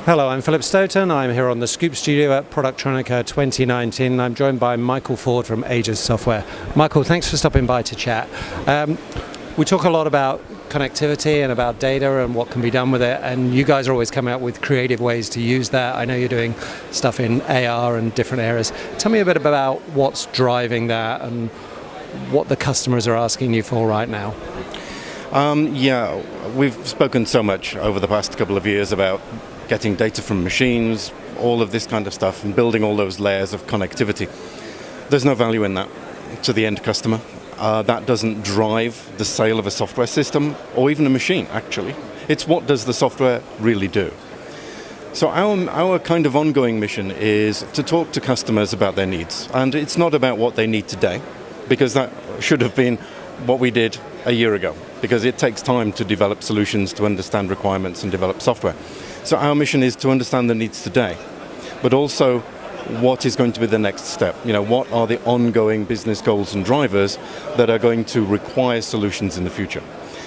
Hello, I'm Philip Stoten. I'm here on the Scoop Studio at Productronica 2019. I'm joined by Micahel Ford from Aegis Software. Micahel, thanks for stopping by to chat. We talk a lot about connectivity and about data and what can be done with it, and you guys are always coming up with creative ways to use that. I know you're doing stuff in AR and different areas. Tell me a bit about what's driving that and what the customers are asking you for right now. We've spoken so much over the past couple of years about getting data from machines, all of this kind of stuff, and building all those layers of connectivity. There's no value in that to the end customer. That doesn't drive the sale of a software system or even a machine, actually. It's what does the software really do? So our kind of ongoing mission is to talk to customers about their needs. And it's not about what they need today, because that should have been what we did a year ago, because it takes time to develop solutions, to understand requirements and develop software. So our mission is to understand the needs today, but also what is going to be the next step. What are the ongoing business goals and drivers that are going to require solutions in the future?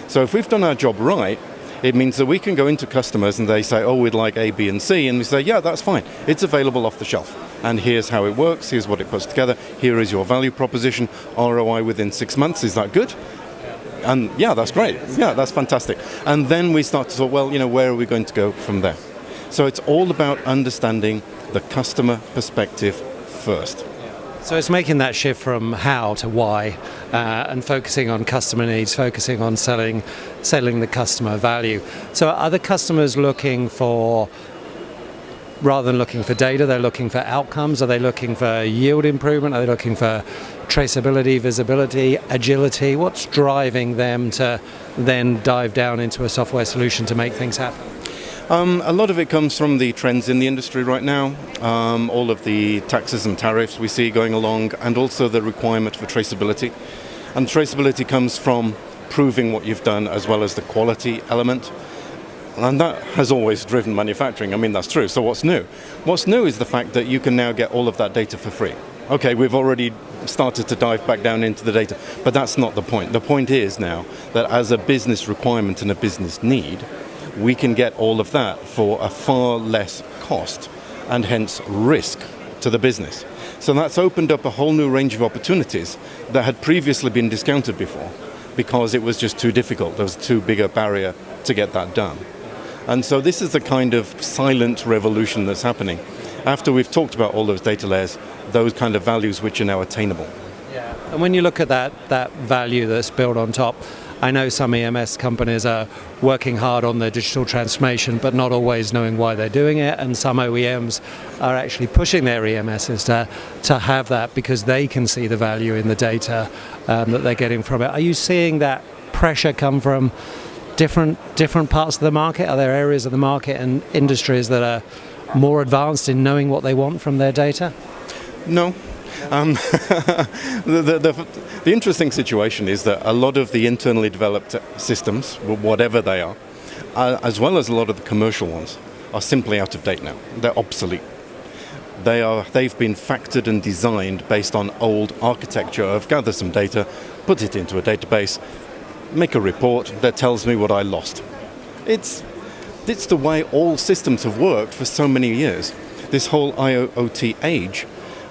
So if we've done our job right, it means that we can go into customers and they say, oh, we'd like A, B, and C, and we say, yeah, that's fine. It's available off the shelf. And here's how it works, here's what it puts together, here is your value proposition, ROI within 6 months, is that good? And yeah, that's great. Yeah, that's fantastic. And then we start to talk, well, where are we going to go from there? So it's all about understanding the customer perspective first. So it's making that shift from how to why, and focusing on customer needs, focusing on selling the customer value. So are the customers looking for, rather than looking for data, they're looking for outcomes? Are they looking for yield improvement? Are they looking for traceability, visibility, agility? What's driving them to then dive down into a software solution to make things happen? A lot of it comes from the trends in the industry right now, all of the taxes and tariffs we see going along, and also the requirement for traceability. And traceability comes from proving what you've done as well as the quality element. And that has always driven manufacturing. I mean, that's true. So what's new? What's new is the fact that you can now get all of that data for free. Okay, we've already started to dive back down into the data, but that's not the point. The point is now that as a business requirement and a business need, we can get all of that for a far less cost and hence risk to the business. So that's opened up a whole new range of opportunities that had previously been discounted before because it was just too difficult. There was too big a barrier to get that done. And so this is the kind of silent revolution that's happening. After we've talked about all those data layers, those kind of values which are now attainable. Yeah. And when you look at that value that's built on top, I know some EMS companies are working hard on their digital transformation, but not always knowing why they're doing it. And some OEMs are actually pushing their EMSs to have that because they can see the value in the data that they're getting from it. Are you seeing that pressure come from different parts of the market? Are there areas of the market and industries that are more advanced in knowing what they want from their data? No. The interesting situation is that a lot of the internally developed systems, whatever they are, as well as a lot of the commercial ones, are simply out of date now. They're obsolete. They've been factored and designed based on old architecture of gather some data, put it into a database, make a report that tells me what I lost. It's the way all systems have worked for so many years. This whole IoT age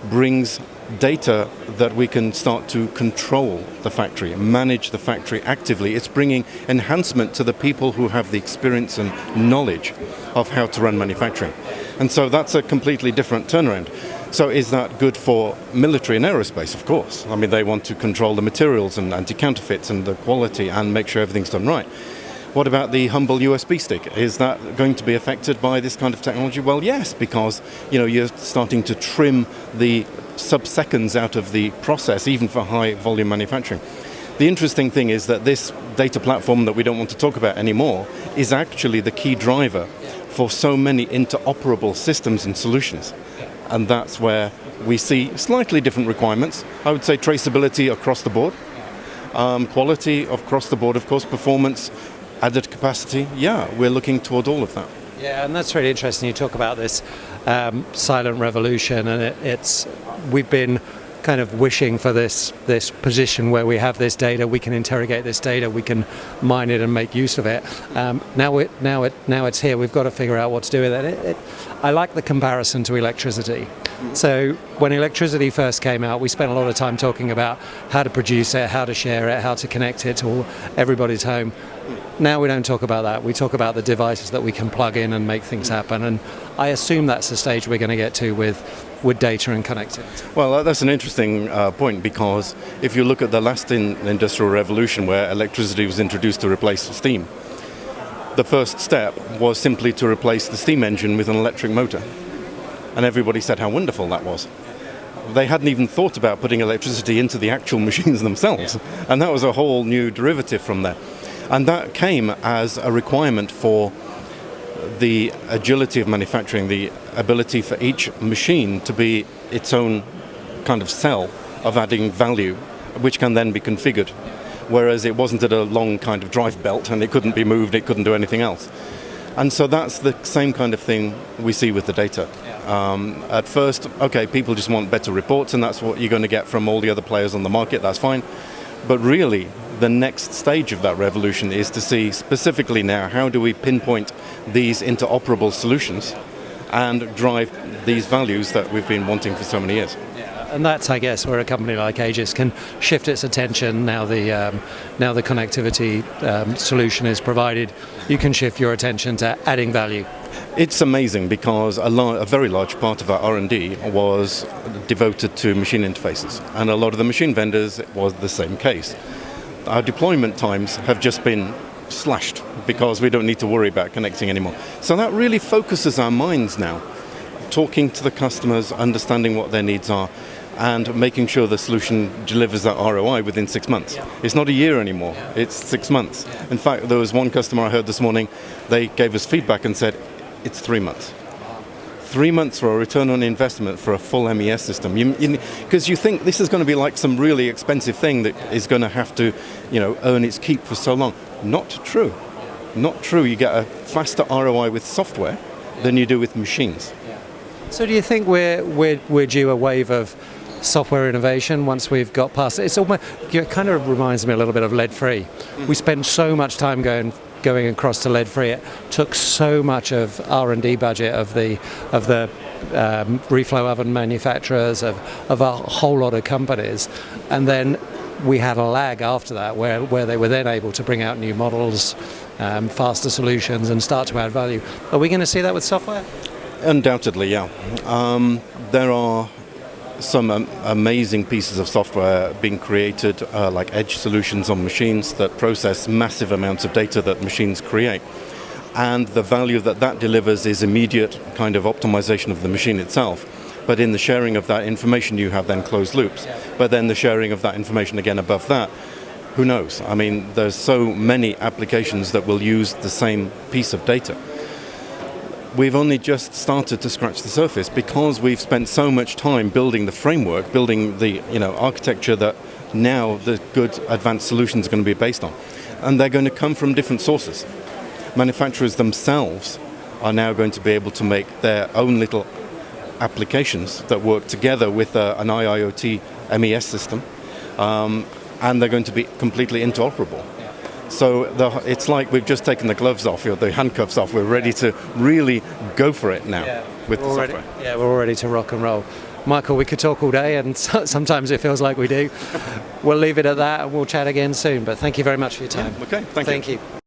brings data that we can start to control the factory, manage the factory actively. It's bringing enhancement to the people who have the experience and knowledge of how to run manufacturing. And so that's a completely different turnaround. So is that good for military and aerospace? Of course. I mean, they want to control the materials and anti-counterfeits and the quality and make sure everything's done right. What about the humble USB stick? Is that going to be affected by this kind of technology? Well, yes, because you're starting to trim the sub-seconds out of the process, even for high volume manufacturing. The interesting thing is that this data platform that we don't want to talk about anymore is actually the key driver for so many interoperable systems and solutions. And that's where we see slightly different requirements. I would say traceability across the board, quality across the board, of course, performance, added capacity. Yeah, we're looking toward all of that. Yeah, and that's really interesting. You talk about this silent revolution, and we've been kind of wishing for this position where we have this data, we can interrogate this data, we can mine it and make use of it. Now it's here. We've got to figure out what to do with it. I like the comparison to electricity. So when electricity first came out, we spent a lot of time talking about how to produce it, how to share it, how to connect it to everybody's home. Now we don't talk about that. We talk about the devices that we can plug in and make things happen. And I assume that's the stage we're going to get to with data and connectivity. Well, that's an interesting point, because if you look at the last industrial revolution where electricity was introduced to replace steam, the first step was simply to replace the steam engine with an electric motor. And everybody said how wonderful that was. They hadn't even thought about putting electricity into the actual machines themselves. Yeah. And that was a whole new derivative from there. And that came as a requirement for the agility of manufacturing, the ability for each machine to be its own kind of cell of adding value, which can then be configured. Whereas it wasn't at a long kind of drive belt and it couldn't be moved, it couldn't do anything else. And so that's the same kind of thing we see with the data. At first, okay, people just want better reports, and that's what you're going to get from all the other players on the market, that's fine. But really, the next stage of that revolution is to see specifically now, how do we pinpoint these interoperable solutions and drive these values that we've been wanting for so many years. And that's, I guess, where a company like Aegis can shift its attention. Now the connectivity solution is provided, you can shift your attention to adding value. It's amazing, because a very large part of our R&D was devoted to machine interfaces, and a lot of the machine vendors, it was the same case. Our deployment times have just been slashed because we don't need to worry about connecting anymore. So that really focuses our minds now, talking to the customers, understanding what their needs are, and making sure the solution delivers that ROI within 6 months. It's not a year anymore, it's 6 months. In fact, there was one customer I heard this morning, they gave us feedback and said, it's 3 months. 3 months for a return on investment for a full MES system. Because you think this is going to be like some really expensive thing that is going to have to, earn its keep for so long. Not true. Not true. You get a faster ROI with software than you do with machines. So do you think we're due a wave of software innovation once we've got past it? It kind of reminds me a little bit of lead-free. We spent so much time going across to lead-free. It took so much of R&D budget of the reflow oven manufacturers, of a whole lot of companies, and then we had a lag after that where they were then able to bring out new models, faster solutions, and start to add value. Are we going to see that with software? Undoubtedly, yeah. There are some amazing pieces of software being created, like edge solutions on machines that process massive amounts of data that machines create. And the value that delivers is immediate kind of optimization of the machine itself. But in the sharing of that information, you have then closed loops. But then the sharing of that information again above that, who knows? I mean, there's so many applications that will use the same piece of data. We've only just started to scratch the surface, because we've spent so much time building the framework, building the architecture that now the good advanced solutions are going to be based on. And they're going to come from different sources. Manufacturers themselves are now going to be able to make their own little applications that work together with an IIoT MES system, and they're going to be completely interoperable. So it's like we've just taken the gloves off, the handcuffs off. We're ready to really go for it now with the software. We're all ready to rock and roll. Michael, we could talk all day, and sometimes it feels like we do. We'll leave it at that, and we'll chat again soon. But thank you very much for your time. Okay, thank you. Thank you.